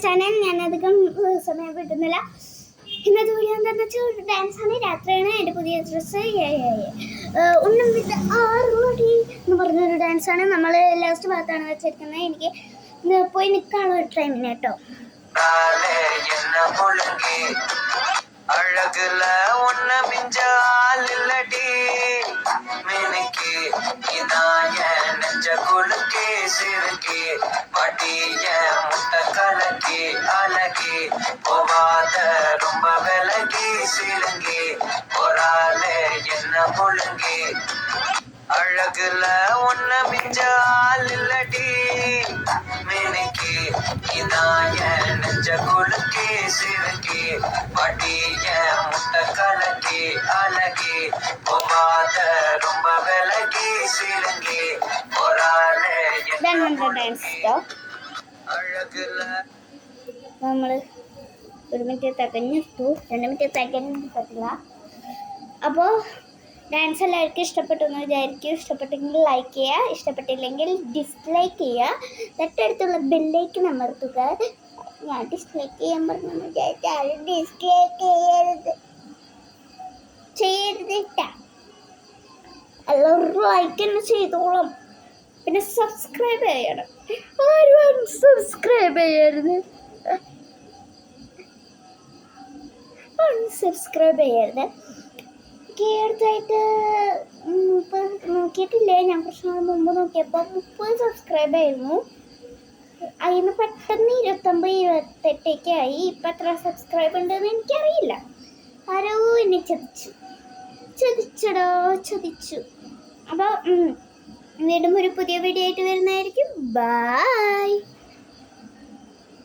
Channel ഞാനധികം സമയം കിട്ടുന്നില്ല. ഇന്നത്തെ വീഡിയോ എന്താണെന്ന് വെച്ചാൽ ഒരു ഡാൻസാണ്. രാത്രിയാണ്. എൻ്റെ പുതിയ ഡ്രസ്സ് ഉണ്ണം വിത്ത് ആറുമടി എന്ന് പറഞ്ഞൊരു ഡാൻസാണ്. നമ്മൾ ലാസ്റ്റ് ഭാഗത്താണ് വെച്ചിരിക്കുന്നത്. എനിക്ക് പോയി നിൽക്കാനുള്ള ഒരു ടൈമിന് കേട്ടോ. அழகுல ஒன்ன மிஞ்சால் இல்லடி மினுக்கி இதாய நெஞ்ச குலுக்கி சிறுக்கி மடிய முட்டை கலக்கி அழகி போவாத ரொம்ப விலகி சிலுங்கி ஒராலே என்ன முழுங்கி அழகுல ஒன்ன மிஞ்சால் இல்லடி மினுக்கி இதாய நெஞ்ச குலுக்கி சிறுக்கி மடிய முட்டை கலக்கி அழகி போவாத ரொம்ப விலகி சிலுங்கி ஒராலே அழகுல നമ്മൾ 1 മിനിറ്റ് തികഞ്ഞിട്ടു. 2 മിനിറ്റ് തികഞ്ഞ പറ്റില്ല. അപ്പോൾ ഡാൻസ് എല്ലാവർക്കും ഇഷ്ടപ്പെട്ടു എന്ന് വിചാരിക്കും. ഇഷ്ടപ്പെട്ടെങ്കിൽ ലൈക്ക് ചെയ്യുക, ഇഷ്ടപ്പെട്ടില്ലെങ്കിൽ ഡിസ്ലൈക്ക് ചെയ്യുക. തൊട്ടടുത്തുള്ള ബെല്ലേക്ക് അമർത്തുക. ഞാൻ ഡിസ്ലൈക്ക് ചെയ്യാൻ പറഞ്ഞു വിചാരിച്ചാൽ ഡിസ്ലൈക്ക് ചെയ്യരുതിട്ട എല്ലാവരും ലൈക്ക് തന്നെ ചെയ്തോളാം. പിന്നെ സബ്സ്ക്രൈബ് ചെയ്യണം. ആരും സബ്സ്ക്രൈബ് ചെയ്യരുത്, സബ്സ്ക്രൈബ് ചെയ്യരുത്. അടുത്തായിട്ട് ഇപ്പം നോക്കിയിട്ടില്ലേ, ഞാൻ കുറച്ച് നാൾ മുമ്പ് നോക്കിയപ്പോൾ 30 സബ്സ്ക്രൈബ് ആയിരുന്നു. അതിന് പെട്ടെന്ന് 29-28 ആയി. ഇപ്പം എത്ര സബ്സ്ക്രൈബ് ഉണ്ടെന്ന് എനിക്കറിയില്ല. ആരോ എന്നെ ചതിച്ചു. അപ്പോൾ വീണ്ടും ഒരു പുതിയ വീഡിയോ ആയിട്ട് വരുന്നതായിരിക്കും. ബൈ.